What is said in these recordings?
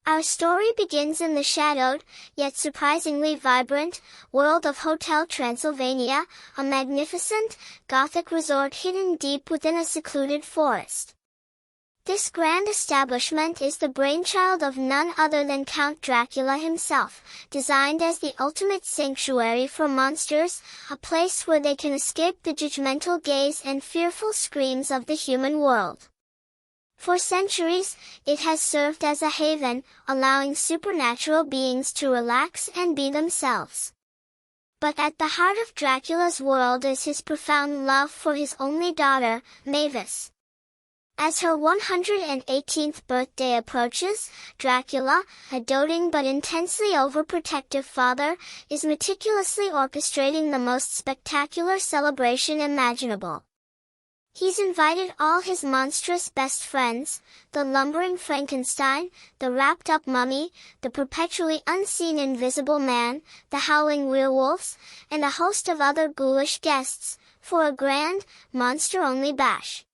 Our story begins in the shadowed, yet surprisingly vibrant, world of Hotel Transylvania, a magnificent, Gothic resort hidden deep within a secluded forest. This grand establishment is the brainchild of none other than Count Dracula himself, designed as the ultimate sanctuary for monsters, a place where they can escape the judgmental gaze and fearful screams of the human world. For centuries, it has served as a haven, allowing supernatural beings to relax and be themselves. But at the heart of Dracula's world is his profound love for his only daughter, Mavis. As her 118th birthday approaches, Dracula, a doting but intensely overprotective father, is meticulously orchestrating the most spectacular celebration imaginable. He's invited all his monstrous best friends, the lumbering Frankenstein, the wrapped-up mummy, the perpetually unseen invisible man, the howling werewolves, and a host of other ghoulish guests, for a grand, monster-only bash.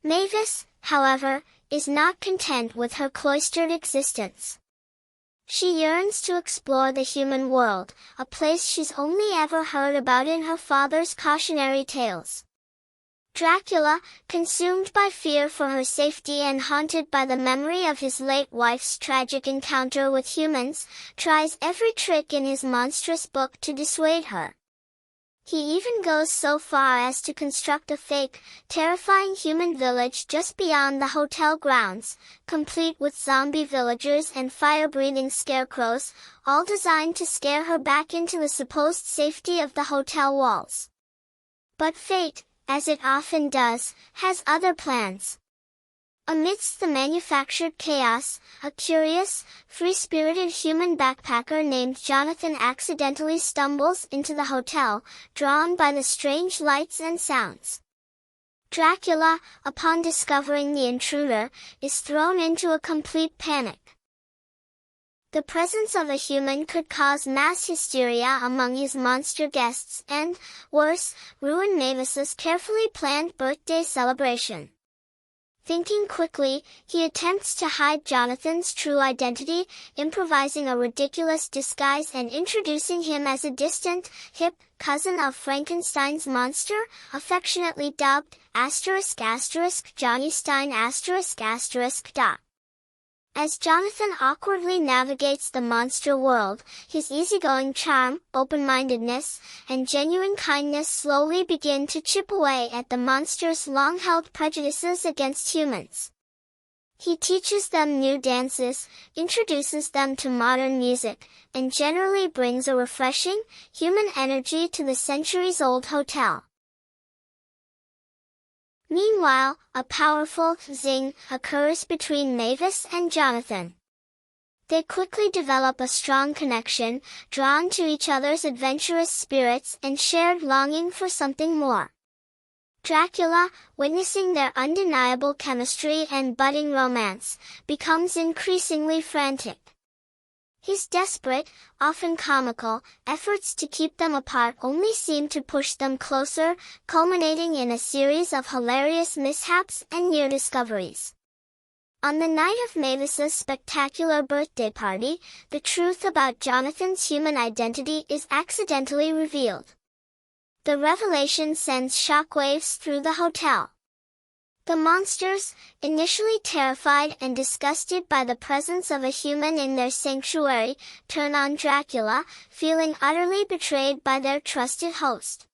Mavis, however, is not content with her cloistered existence. She yearns to explore the human world, a place she's only ever heard about in her father's cautionary tales. Dracula, consumed by fear for her safety and haunted by the memory of his late wife's tragic encounter with humans, tries every trick in his monstrous book to dissuade her. He even goes so far as to construct a fake, terrifying human village just beyond the hotel grounds, complete with zombie villagers and fire-breathing scarecrows, all designed to scare her back into the supposed safety of the hotel walls. But fate, as it often does, has other plans. Amidst the manufactured chaos, a curious, free-spirited human backpacker named Jonathan accidentally stumbles into the hotel, drawn by the strange lights and sounds. Dracula, upon discovering the intruder, is thrown into a complete panic. The presence of a human could cause mass hysteria among his monster guests and, worse, ruin Mavis's carefully planned birthday celebration. Thinking quickly, he attempts to hide Jonathan's true identity, improvising a ridiculous disguise and introducing him as a distant, hip, cousin of Frankenstein's monster, affectionately dubbed, Johnny Stein ***. As Jonathan awkwardly navigates the monster world, his easygoing charm, open-mindedness, and genuine kindness slowly begin to chip away at the monster's long-held prejudices against humans. He teaches them new dances, introduces them to modern music, and generally brings a refreshing, human energy to the centuries-old hotel. Meanwhile, a powerful zing occurs between Mavis and Jonathan. They quickly develop a strong connection, drawn to each other's adventurous spirits and shared longing for something more. Dracula, witnessing their undeniable chemistry and budding romance, becomes increasingly frantic. His desperate, often comical, efforts to keep them apart only seem to push them closer, culminating in a series of hilarious mishaps and near discoveries. On the night of Mavis's spectacular birthday party, the truth about Jonathan's human identity is accidentally revealed. The revelation sends shockwaves through the hotel. The monsters, initially terrified and disgusted by the presence of a human in their sanctuary, turn on Dracula, feeling utterly betrayed by their trusted host.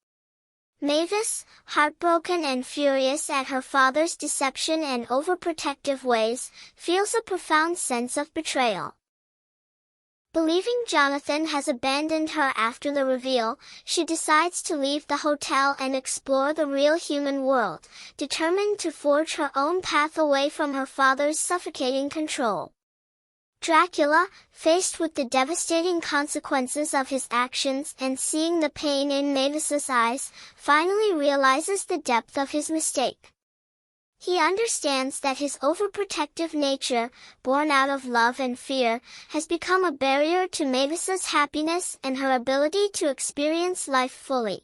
Mavis, heartbroken and furious at her father's deception and overprotective ways, feels a profound sense of betrayal. Believing Jonathan has abandoned her after the reveal, she decides to leave the hotel and explore the real human world, determined to forge her own path away from her father's suffocating control. Dracula, faced with the devastating consequences of his actions and seeing the pain in Mavis's eyes, finally realizes the depth of his mistake. He understands that his overprotective nature, born out of love and fear, has become a barrier to Mavis's happiness and her ability to experience life fully.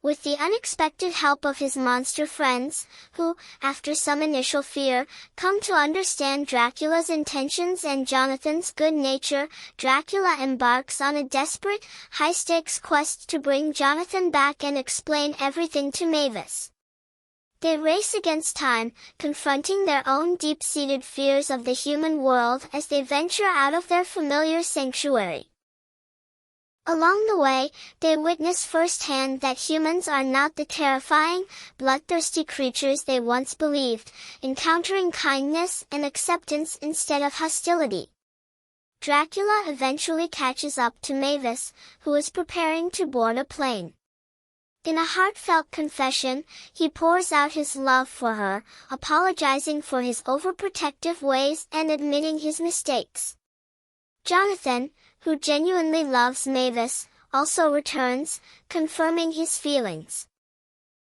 With the unexpected help of his monster friends, who, after some initial fear, come to understand Dracula's intentions and Jonathan's good nature, Dracula embarks on a desperate, high-stakes quest to bring Jonathan back and explain everything to Mavis. They race against time, confronting their own deep-seated fears of the human world as they venture out of their familiar sanctuary. Along the way, they witness firsthand that humans are not the terrifying, bloodthirsty creatures they once believed, encountering kindness and acceptance instead of hostility. Dracula eventually catches up to Mavis, who is preparing to board a plane. In a heartfelt confession, he pours out his love for her, apologizing for his overprotective ways and admitting his mistakes. Jonathan, who genuinely loves Mavis, also returns, confirming his feelings.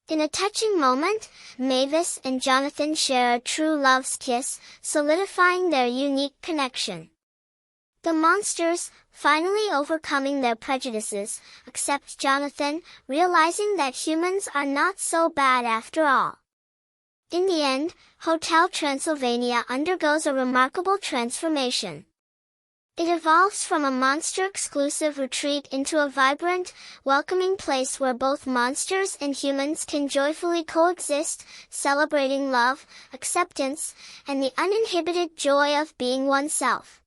In a touching moment, Mavis and Jonathan share a true love's kiss, solidifying their unique connection. The monsters, finally overcoming their prejudices, accept Jonathan, realizing that humans are not so bad after all. In the end, Hotel Transylvania undergoes a remarkable transformation. It evolves from a monster-exclusive retreat into a vibrant, welcoming place where both monsters and humans can joyfully coexist, celebrating love, acceptance, and the uninhibited joy of being oneself.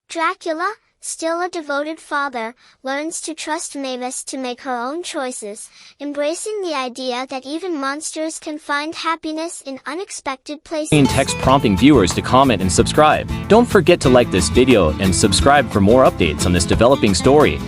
Dracula, still a devoted father, learns to trust Mavis to make her own choices, embracing the idea that even monsters can find happiness in unexpected places. Text prompting viewers to comment and subscribe. Don't forget to like this video and subscribe for more updates on this developing story.